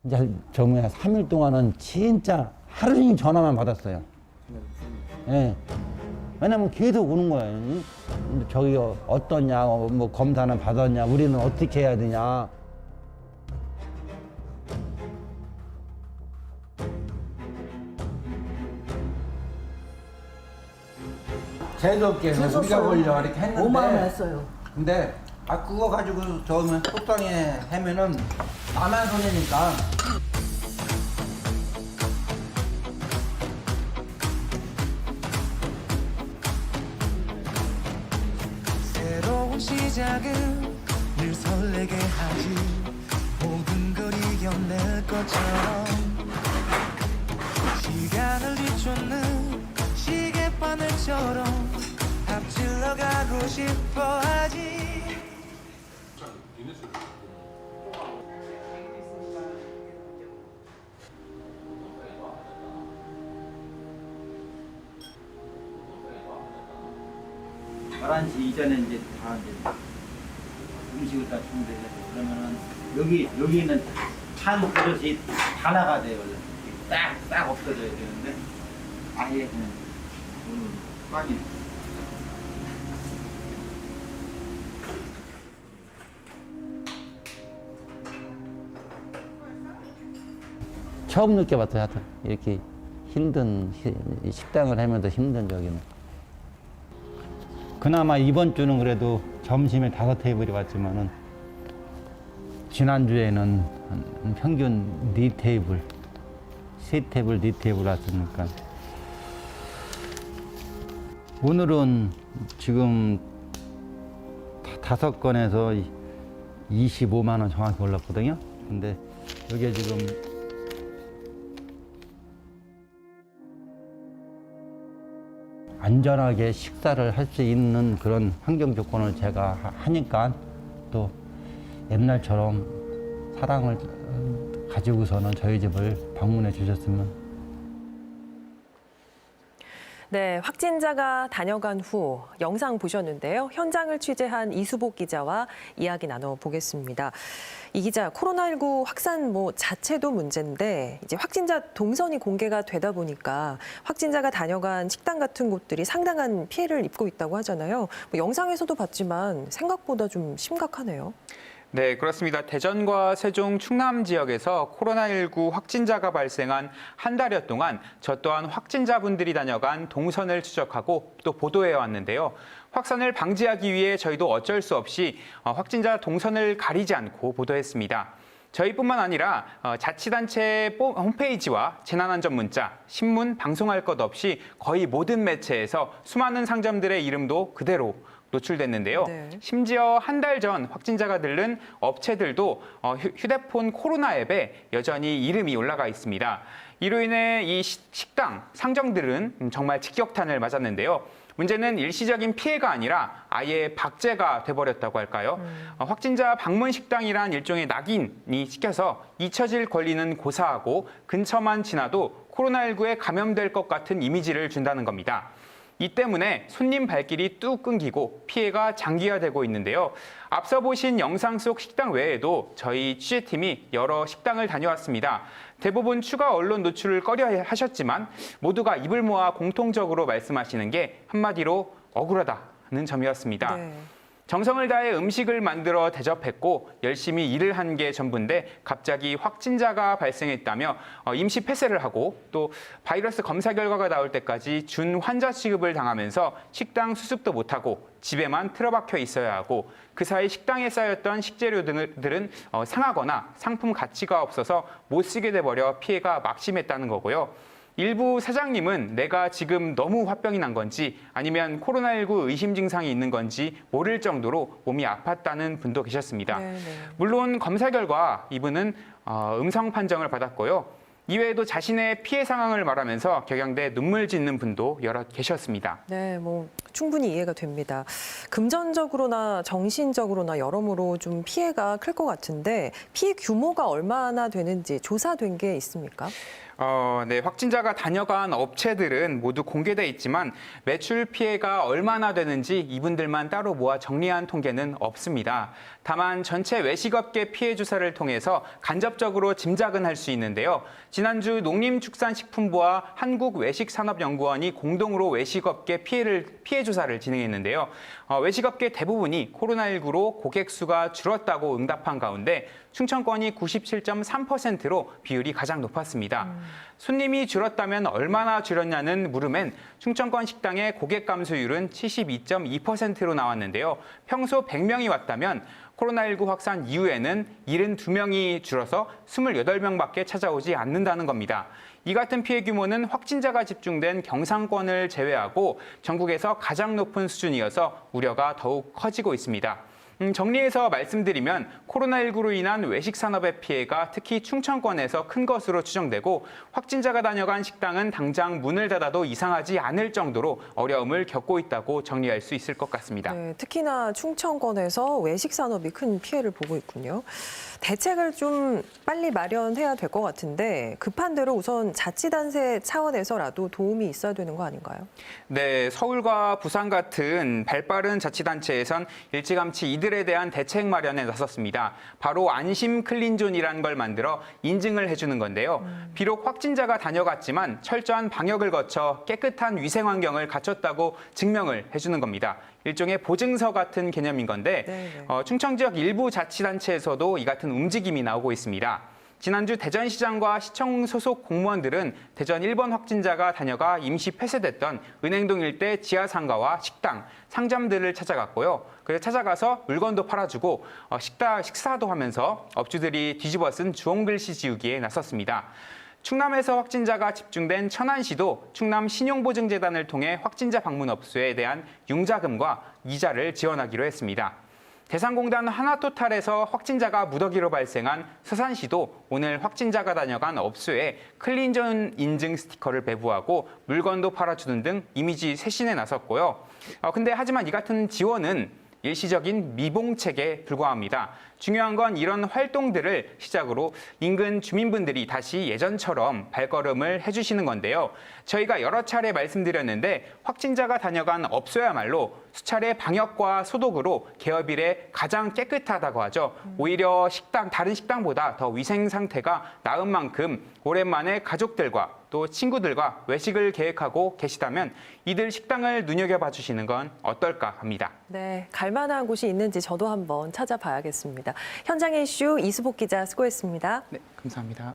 이제 저 뭐야 3일 동안은 진짜 하루 종일 전화만 받았어요. 예. 왜냐면 계속 오는 거예요. 응? 저기 어떠냐, 뭐 검사는 받았냐, 우리는 어떻게 해야 되냐. 제도업계에서 우리가 주셨어요. 보려고 이렇게 했는데 5만 원 했어요. 근데 그거 가지고 저는 속상해 하면은 나만 손해니까. 새로운 시작은 늘 설레게 하지 모든 걸 이겨낼 것처럼 시간을 뒤쫓는 시계바늘처럼 앞질러 가고 싶어 하지. 열한 시 이전에 이제 다 이제 음식을 다 준비해서 그러면은 여기 있는 한 그릇이 다 나가야 돼요. 딱 없어져야 되는데 아예 그냥 빵이. 처음 느껴봤어요. 하여튼 이렇게 힘든 식당을 하면서 힘든 적이는. 그나마 이번 주는 그래도 점심에 5테이블이 왔지만은 지난주에는 한 평균 4테이블, 3테이블, 4테이블 왔으니까 오늘은 지금 5건에서 25만 원 정확히 올랐거든요. 근데 이게 지금 안전하게 식사를 할 수 있는 그런 환경 조건을 제가 하니까 또 옛날처럼 사랑을 가지고서는 저희 집을 방문해 주셨으면. 네, 확진자가 다녀간 후 영상 보셨는데요. 현장을 취재한 이수복 기자와 이야기 나눠보겠습니다. 이 기자, 코로나19 확산 자체도 문제인데 이제 확진자 동선이 공개가 되다 보니까 확진자가 다녀간 식당 같은 곳들이 상당한 피해를 입고 있다고 하잖아요. 영상에서도 봤지만 생각보다 좀 심각하네요. 네, 그렇습니다. 대전과 세종, 충남 지역에서 코로나19 확진자가 발생한 한 달여 동안 저 또한 확진자분들이 다녀간 동선을 추적하고 또 보도해 왔는데요. 확산을 방지하기 위해 저희도 어쩔 수 없이 확진자 동선을 가리지 않고 보도했습니다. 저희뿐만 아니라 자치단체 홈페이지와 재난안전 문자, 신문, 방송할 것 없이 거의 모든 매체에서 수많은 상점들의 이름도 그대로 노출됐는데요. 네. 심지어 한 달 전 확진자가 들른 업체들도 휴대폰 코로나 앱에 여전히 이름이 올라가 있습니다. 이로 인해 이 식당, 상점들은 정말 직격탄을 맞았는데요. 문제는 일시적인 피해가 아니라 아예 박제가 돼버렸다고 할까요? 확진자 방문 식당이란 일종의 낙인이 찍혀서 잊혀질 권리는 고사하고 근처만 지나도 코로나19에 감염될 것 같은 이미지를 준다는 겁니다. 이 때문에 손님 발길이 뚝 끊기고 피해가 장기화되고 있는데요. 앞서 보신 영상 속 식당 외에도 저희 취재팀이 여러 식당을 다녀왔습니다. 대부분 추가 언론 노출을 꺼려 하셨지만 모두가 입을 모아 공통적으로 말씀하시는 게 한마디로 억울하다는 점이었습니다. 네. 정성을 다해 음식을 만들어 대접했고 열심히 일을 한 게 전부인데 갑자기 확진자가 발생했다며 임시 폐쇄를 하고 또 바이러스 검사 결과가 나올 때까지 준 환자 취급을 당하면서 식당 수습도 못하고 집에만 틀어박혀 있어야 하고 그 사이 식당에 쌓였던 식재료들은 상하거나 상품 가치가 없어서 못 쓰게 돼버려 피해가 막심했다는 거고요. 일부 사장님은 내가 지금 너무 화병이 난 건지 아니면 코로나19 의심 증상이 있는 건지 모를 정도로 몸이 아팠다는 분도 계셨습니다. 네네. 물론 검사 결과 이분은 음성 판정을 받았고요. 이외에도 자신의 피해 상황을 말하면서 격양돼 눈물 짓는 분도 여러 계셨습니다. 네, 충분히 이해가 됩니다. 금전적으로나 정신적으로나 여러모로 좀 피해가 클 것 같은데 피해 규모가 얼마나 되는지 조사된 게 있습니까? 네, 확진자가 다녀간 업체들은 모두 공개돼 있지만 매출 피해가 얼마나 되는지 이분들만 따로 모아 정리한 통계는 없습니다. 다만 전체 외식업계 피해 조사를 통해서 간접적으로 짐작은 할 수 있는데요. 지난주 농림축산식품부와 한국외식산업연구원이 공동으로 외식업계 피해 조사를 진행했는데요. 외식업계 대부분이 코로나19로 고객 수가 줄었다고 응답한 가운데 충청권이 97.3%로 비율이 가장 높았습니다. 손님이 줄었다면 얼마나 줄었냐는 물음엔 충청권 식당의 고객 감소율은 72.2%로 나왔는데요. 평소 100명이 왔다면 코로나19 확산 이후에는 72명이 줄어서 28명밖에 찾아오지 않는다는 겁니다. 이 같은 피해 규모는 확진자가 집중된 경상권을 제외하고 전국에서 가장 높은 수준이어서 우려가 더욱 커지고 있습니다. 정리해서 말씀드리면 코로나19로 인한 외식 산업의 피해가 특히 충청권에서 큰 것으로 추정되고 확진자가 다녀간 식당은 당장 문을 닫아도 이상하지 않을 정도로 어려움을 겪고 있다고 정리할 수 있을 것 같습니다. 네, 특히나 충청권에서 외식 산업이 큰 피해를 보고 있군요. 대책을 좀 빨리 마련해야 될 것 같은데 급한 대로 우선 자치단체 차원에서라도 도움이 있어야 되는 거 아닌가요? 네, 서울과 부산 같은 발빠른 자치단체에선 일찌감치 이들에 대한 대책 마련에 나섰습니다. 바로 안심 클린존이라는 걸 만들어 인증을 해주는 건데요. 비록 확진자가 다녀갔지만 철저한 방역을 거쳐 깨끗한 위생 환경을 갖췄다고 증명을 해주는 겁니다. 일종의 보증서 같은 개념인 건데 충청 지역 일부 자치단체에서도 이 같은 움직임이 나오고 있습니다. 지난주 대전시장과 시청 소속 공무원들은 대전 1번 확진자가 다녀가 임시 폐쇄됐던 은행동 일대 지하상가와 식당, 상점들을 찾아갔고요. 그래서 찾아가서 물건도 팔아주고 식사도 하면서 업주들이 뒤집어 쓴 주홍글씨 지우기에 나섰습니다. 충남에서 확진자가 집중된 천안시도 충남 신용보증재단을 통해 확진자 방문 업소에 대한 융자금과 이자를 지원하기로 했습니다. 대상공단 하나토탈에서 확진자가 무더기로 발생한 서산시도 오늘 확진자가 다녀간 업소에 클린존 인증 스티커를 배부하고 물건도 팔아주는 등 이미지 쇄신에 나섰고요. 하지만 이 같은 지원은 일시적인 미봉책에 불과합니다. 중요한 건 이런 활동들을 시작으로 인근 주민분들이 다시 예전처럼 발걸음을 해주시는 건데요. 저희가 여러 차례 말씀드렸는데 확진자가 다녀간 업소야말로 수차례 방역과 소독으로 개업 이래 가장 깨끗하다고 하죠. 오히려 다른 식당보다 더 위생 상태가 나은 만큼 오랜만에 가족들과 또 친구들과 외식을 계획하고 계시다면 이들 식당을 눈여겨봐 주시는 건 어떨까 합니다. 네, 갈만한 곳이 있는지 저도 한번 찾아봐야겠습니다. 현장의 이슈 이수복 기자 수고했습니다. 네, 감사합니다.